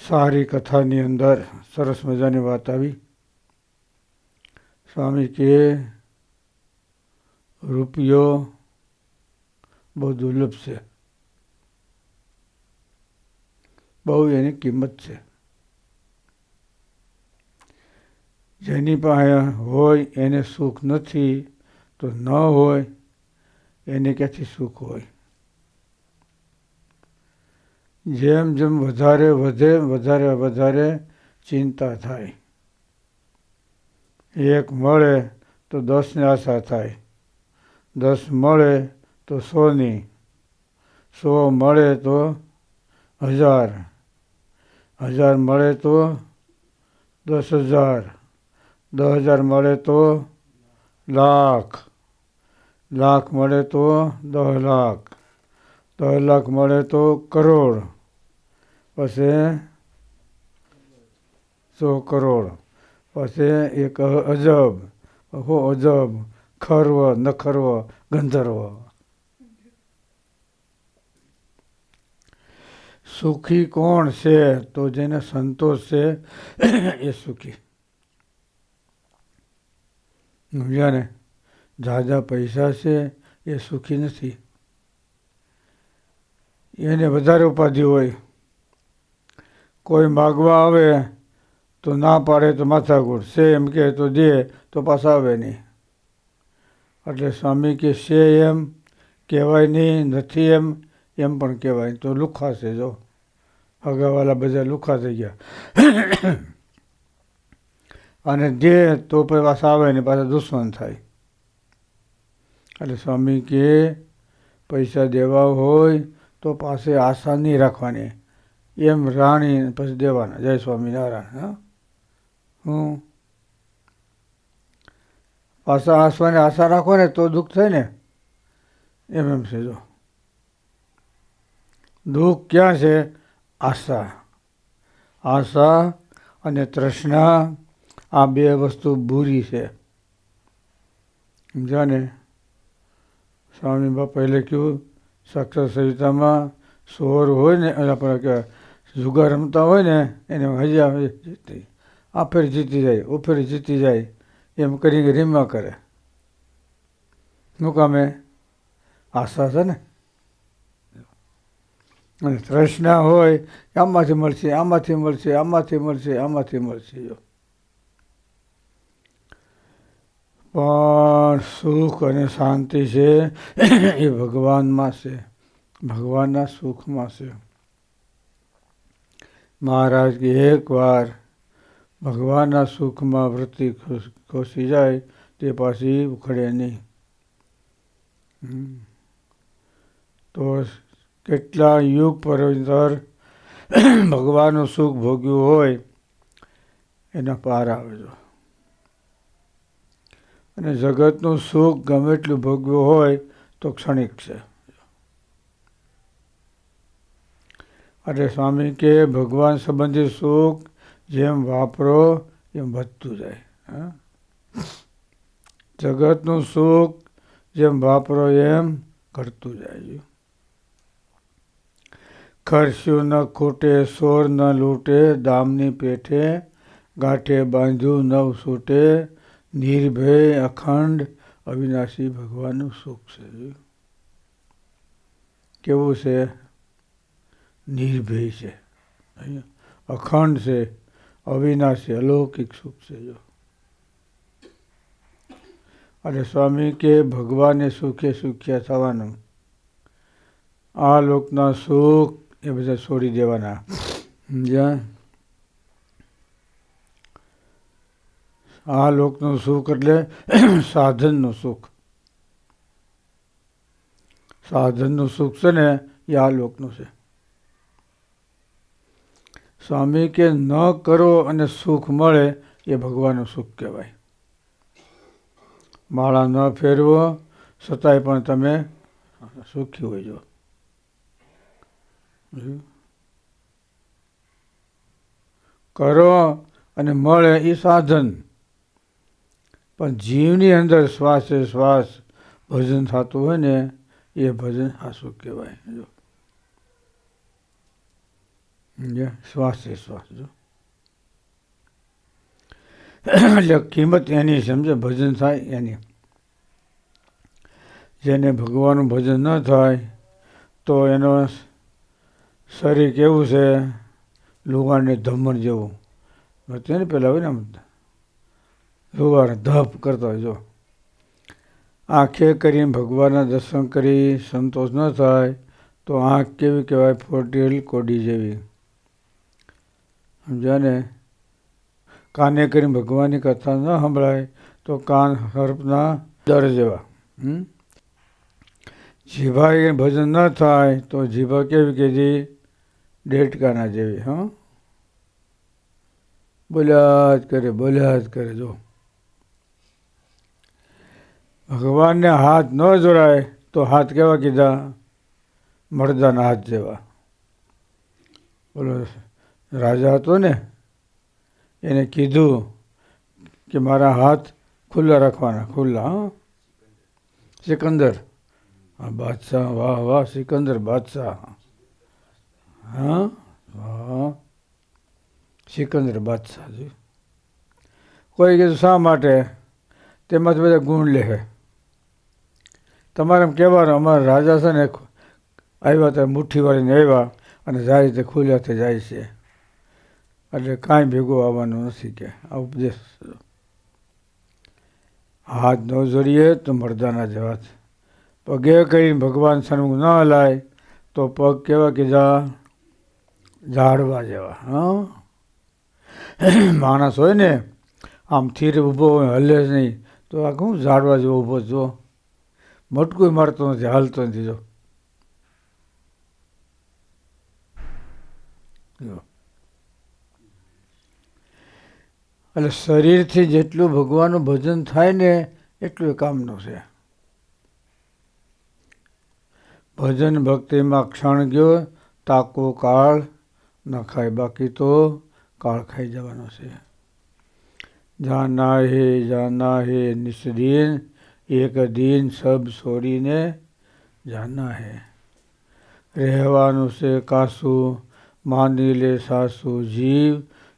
સારી કથાની અંદર સરસ મજાની વાત આવી. સ્વામી કે રૂપિયો બહુ દુર્લભ છે, બહુ એની કિંમત છે. જેની પાસે હોય એને સુખ નથી, તો ન હોય એને ક્યાંથી સુખ હોય. જેમ જેમ વધારે વધે વધારે વધારે ચિંતા થાય. એક મળે તો 10ની આશા થાય, 10 મળે તો 100ની, 100 મળે તો 1000, 1000 મળે તો 10,000, 10,000 મળે તો લાખ, લાખ મળે તો 10 લાખ, 10 લાખ મળે તો કરોડ, પછી 100 કરોડ, પછી એક અજબ, અજબ, ખર્વ, નખર્વ, ગંધર્વ. સુખી કોણ છે? તો જેને સંતોષ છે એ સુખી. સમજ્યા ને? ઝાઝા પૈસા છે એ સુખી નથી. એને વધારે ઉપાધિ હોય. કોઈ માગવા આવે તો ના પાડે તો માથાકૂટ, છે એમ કે તો દે તો પાછા આવે નહીં. એટલે સ્વામી કે છે એમ કહેવાય નહીં, નથી એમ એમ પણ કહેવાય તો લુખ્ખા છે. જો હગાવાલા બધા લુખ્ખા થઈ ગયા. અને દે તો પાછા આવે ને પાછા દુશ્મન થાય. એટલે સ્વામી કે પૈસા દેવા હોય તો પાસે આશા નહીં રાખવાની, એમ રાણી પછી દેવાના. જય સ્વામિનારાયણ. હા, હું પાછા આસવાની આશા રાખો ને તો દુઃખ થાય ને, એમ છે. જો દુઃખ ક્યાં છે? આશા. આશા અને તૃષ્ણા આ બે વસ્તુ બુરી છે. સમજ્યા ને? સ્વામી બાપાએ લખ્યું સાક્ષર સંહિતામાં, સોર હોય ને આપણે જુગાર રમતા હોય ને એને હજા જીતી, આ ફેર જીતી જાય, ઓ ફેર જીતી જાય, એમ કરીને રીમા કરે. શું કામે? આશા છે ને. અને તૃષ્ણા હોય આમાંથી મળશે, આમાંથી મળશે, આમાંથી મળશે, આમાંથી મળશે. જો પણ સુખ અને શાંતિ છે એ ભગવાનમાં છે, ભગવાનના સુખમાં છે. મહારાજ કે એકવાર ભગવાનના સુખમાં વૃત્તિ ખોસી જાય તે પાછી ઉખડે નહીં. તો કેટલા યુગ પર્યંતર ભગવાનનું સુખ ભોગ્યું હોય એના પાર આવે. જો અને જગતનું સુખ ગમે એટલું ભોગવ્યું હોય તો ક્ષણિક છે. એટલે સ્વામી કે ભગવાન સંબંધી સુખ જેમ વાપરો એમ વધતું જાય. જગતનું સુખ જેમ વાપરો એમ ઘટતું જાય. ખર્ચ્યું ન ખૂટે, સોર ન લૂટે, દામની પેઠે ગાંઠે બાંધ્યું નવ છૂટે, નિર્ભય અખંડ અવિનાશી ભગવાનનું સુખ છે. કેવું છે? નિર્ભય છે, અખંડ છે, અવિનાશી અલૌકિક સુખ છે. જો અને સ્વામી કે ભગવાને સુખે સુખ્યા થવાનું. આ લોકના સુખ એ બધા છોડી દેવાના. સમજ્યા? આ લોકનું સુખ એટલે સાધનનું સુખ. સાધનનું સુખ છે ને એ આ લોકનું છે. સ્વામી કે ન કરો અને સુખ મળે એ ભગવાનનું સુખ કહેવાય. માળા ન ફેરવો છતાંય પણ તમે સુખી હોય. જો કરો અને મળે એ સાધન, પણ જીવની અંદર શ્વાસે શ્વાસ ભજન થતું હોય ને એ ભજન સાચું કહેવાય. જો સમજ્યા? શ્વાસે શ્વાસ જો એટલે કિંમત એની સમજે, ભજન થાય એની. જેને ભગવાનનું ભજન ન થાય તો એનો શરીર કેવું છે, લુવારને ધમણ જેવું હતું ને, પેલા હોય ને આમ લુવાર ધપ કરતા હોય. જો આંખે કરીને ભગવાનના દર્શન કરી સંતોષ ન થાય તો આંખ કેવી કહેવાય, ફોટેલ કોડી જેવી. સમજ્યા ને? કાને કરીને ભગવાનની કથા ન સંભળાય તો કાન સર્પના દર જેવા. જીભા ભજન ન થાય તો જીભા કેવી કીધી, ડેટકાના જેવી. બોલ્યા જ કરે, બોલ્યા જ કરે. જો ભગવાનને હાથ ન જોડાય તો હાથ કેવા કીધા, મરદાના હાથ જેવા. બોલો રાજા હતો ને, એને કીધું કે મારા હાથ ખુલ્લા રાખવાના, ખુલ્લા. સિકંદર, હા બાદશાહ, વાહ વાહ, સિકંદર બાદશાહ. હા વાહ, સિકંદર બાદશાહ. કોઈ કીધું શા માટે, તેમાંથી બધા ગુણ લે. તમારે એમ કહેવાનું, અમારા રાજા છે ને આવ્યા ત્યારે મુઠ્ઠી વાળીને આવ્યા અને જાય તે ખુલ્યા થઈ જાય છે, એટલે કાંઈ ભેગું આવવાનું નથી કે આ ઉપદેશ. હાથ ન જોડીએ તો મરદાના જેવા છે. પગે કરીને ભગવાન સન્મુખ ન હલાય તો પગ કેવા કીધા, ઝાડવા જેવા. માણસ હોય ને આમ થીર ઊભો હોય, હલે જ નહીં, તો આ શું ઝાડવા જેવો ઊભો જો, મટકું મારતો નથી, હાલતો નથી. જો એટલે શરીરથી જેટલું ભગવાનનું ભજન થાય ને એટલું કામનું છે. ભજન ભક્તિમાં ક્ષણ ગયો તાકો કાળ ન ખાય, બાકી તો કાળ ખાઈ જવાનો છે. જાના હે નિસ્દિન, એક દિન સબ છોડીને જાના હે. રહેવાનું છે કાશું, માની લે સાસુ જીવ,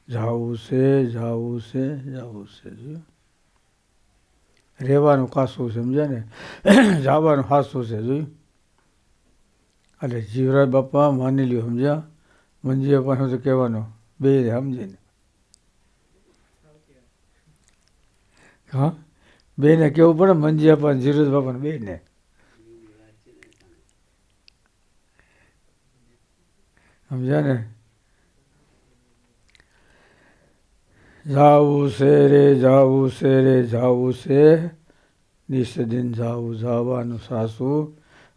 જાવું છે જાવું છે જાવું છે. રહેવાનું કાશું, સમજ્યા ને? જવાનું સાસું છે. જોયું? એટલે જીવરાજ બાપા માની લ્યો, સમજ્યા? મંજી બાપાને તો કહેવાનું બે સમજીને. હા, બેને કેવું પડે, મંજી બાપાને જીવરાજ બાપાને બેને. સમજ્યા ને? જાવું છે રે, જાવું છે રે, જાવું છે નિસ્દિન જાવું, જવાનું સાસુ,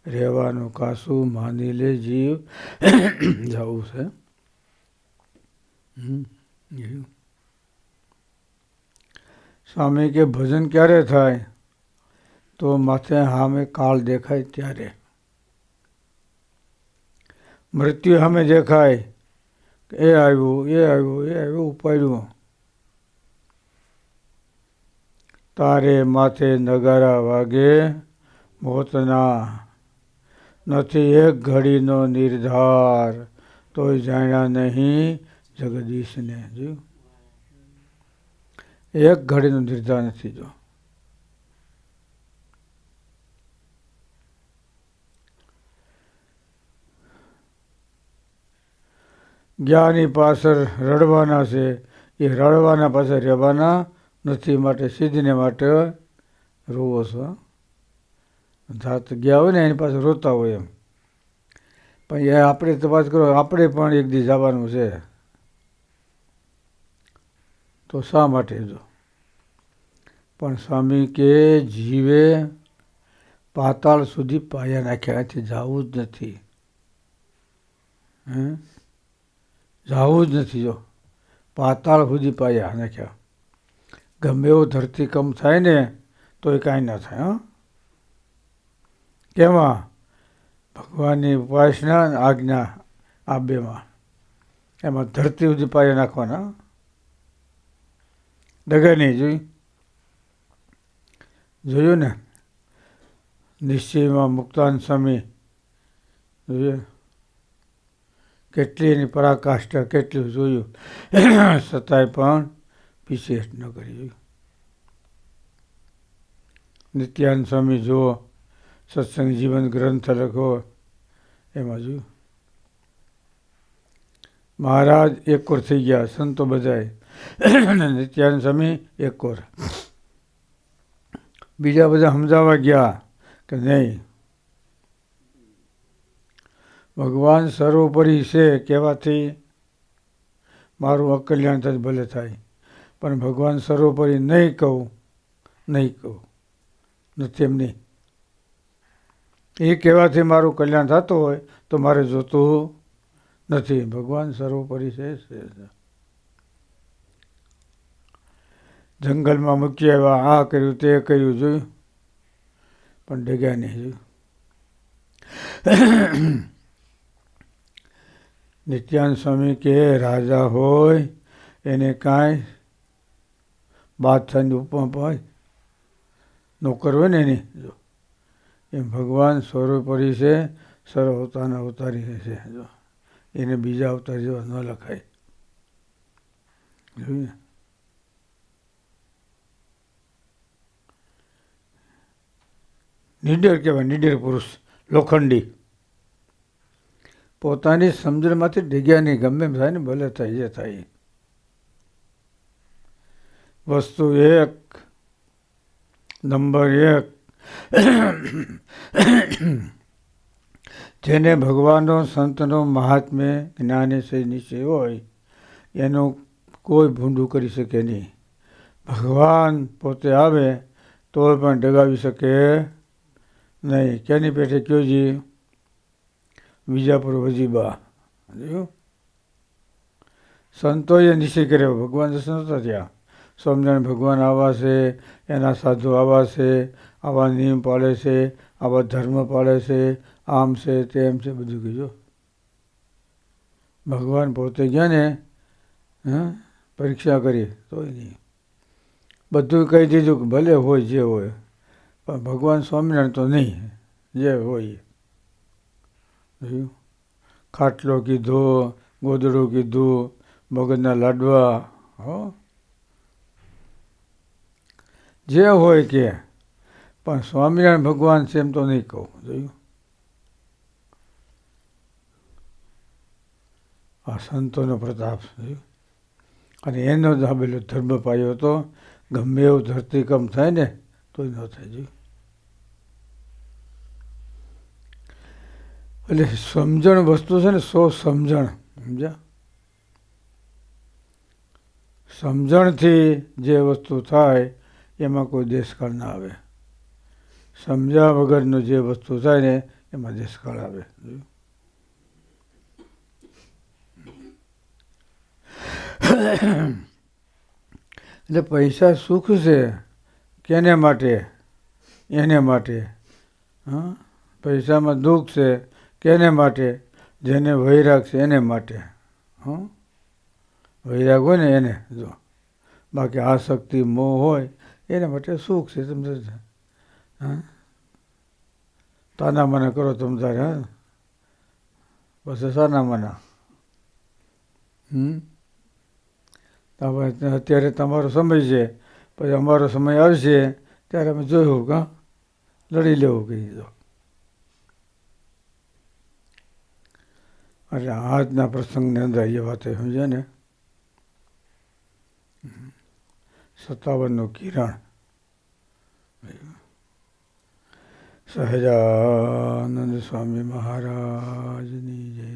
રહેવાનું કાશું, માની લે જીવ, જાવું છે. સ્વામી કે ભજન ક્યારે થાય, તો માથે સામે કાળ દેખાય ત્યારે. મૃત્યુ સામે દેખાય, એ આવ્યું એ આવ્યું એ આવ્યું, ઉપાડ્યું. તારે માથે નગારા વાગે મોતના, નથી એક ઘડીનો નિર્ધાર, તોય જાણ્યા નહીં જગદીશને. જોયું? એક ઘડીનો નિર્ધાર નથી. જો જ્ઞાની પાછળ રડવાના છે, એ રડવાના પાછળ રહેવાના નથી, માટે સિદ્ધને માટે રોવો છો. જાત ગયા હોય ને એની પાસે રોતા હોય એમ. પણ એ આપણે તપાસ કરો, આપણે પણ એક દી જવાનું છે, તો શા માટે? જો પણ સ્વામી કે જીવે પાતાળ સુધી પાયા નાખ્યા, અહીંથી જવું જ નથી. જવું જ નથી. જો પાતાળ સુધી પાયા નાખ્યા. ગમે એવો ધરતીકંપ થાય ને તો એ કાંઈ ના થાય. કેમાં? ભગવાનની ઉપાસના અને આજ્ઞા, આ બેમાં. એમાં ધરતી સુધી પાયા નાખવાના, ડગે નહીં. જોયું ને? નિશ્ચયમાં મુક્તાન સ્વામી, જોઈએ કેટલી એની પરાકાષ્ઠા કેટલું જોયું છતાંય પણ પીછેહટ ન કરી જોયું. નિત્યાનંદ સ્વામી જુઓ, સત્સંગ જીવન ગ્રંથ લખો એમાં જોયું. મહારાજ એકોર થઈ ગયા, સંતો બધાય, નિત્યાનંદ સ્વામી એકોર. બીજા બધા સમજાવવા ગયા કે નહીં, ભગવાન સર્વોપરી છે કહેવાથી મારું અકલ્યાણ થાય ભલે થાય, પણ ભગવાન સર્વોપરી નહીં કહું નથી એમ નહીં. એ કહેવાથી મારું કલ્યાણ થતું હોય તો મારે જોતું નથી. ભગવાન સર્વોપરી છે. જંગલમાં મૂકી આવ્યા, આ કર્યું તે કર્યું જોયું, પણ ડગ્યા નહીં જોયું. નિત્યાનંદ સ્વામી કે રાજા હોય એને કાંઈ બાદશાહની ઉપમા હોય, નોકર હોય ને એની જો એમ ભગવાન સર્વોપરી છે, સર્વ અવતારના અવતારી છે. જો એને બીજા અવતાર જેવા ન લખાય. જોયું ને, નિડર કહેવાય, નિડર પુરુષ, લોખંડી. પોતાની સમજણમાંથી ડીગ્યા નહીં, ગમે એમ થાય ને ભલે થાય જે થાય. વસ્તુ એક, નંબર એક, જેને ભગવાનનો સંતનો મહાત્મ્ય જ્ઞાનેશ્વર નિશ્ચય હોય એનું કોઈ ભૂંડું કરી શકે નહીં. ભગવાન પોતે આવે તોય પણ ડગાવી શકે નહીં. કેની પેઠે કયો જી? વિજાપુર વજીબા. સંતોએ નિશ્ચય કર્યો, ભગવાન દર્શન નહોતા થયા. સ્વામિનારાયણ ભગવાન આવા છે, એના સાધુ આવા છે, આવા નિયમ પાળે છે, આવા ધર્મ પાળે છે, આમ છે તેમ છે, બધું કીધું. ભગવાન પોતે ગયા ને પરીક્ષા કરી તોય નહીં, બધું કહી દીધું કે ભલે હોય જે હોય, પણ ભગવાન સ્વામિનારાયણ તો નહીં, જે હોય. ખાટલો કીધો, ગોદડું કીધું, મગજના લાડવા, હો જે હોય કે, પણ સ્વામિનારાયણ ભગવાન છે એમ તો નહીં કહું. જોયું, આ સંતોનો પ્રતાપ. જોયું, અને એનો દાબેલો ધર્મ પાયો હતો. ગમે એવું ધરતીકંપ થાય ને તોય ન થાય. જોયું, એટલે સમજણ વસ્તુ છે ને, સમજણ, સમજ્યા? સમજણથી જે વસ્તુ થાય એમાં કોઈ દેશકાળ ના આવે. સમજ્યા વગરનું જે વસ્તુ થાય ને એમાં દેશકાળ આવે. એટલે પૈસા સુખ છે કેને માટે? એને માટે. હા, પૈસામાં દુઃખ છે કેને માટે? જેને વૈરાગ છે એને માટે. હા, વૈરાગ હોય ને એને. જો બાકી આસક્તિ મોહ હોય એના માટે સુખ છે. સમજે છે? હા, તાના માના કરો તમે તારે. હા, બસ સાના માના. અત્યારે તમારો સમય છે, પછી અમારો સમય આવશે ત્યારે અમે જોયું કાં લડી લેવું કહી દો. એટલે આજના પ્રસંગની અંદર એ વાત સમજે ને, 57નું કિરણ. સહજાનંદ સ્વામી મહારાજની જય.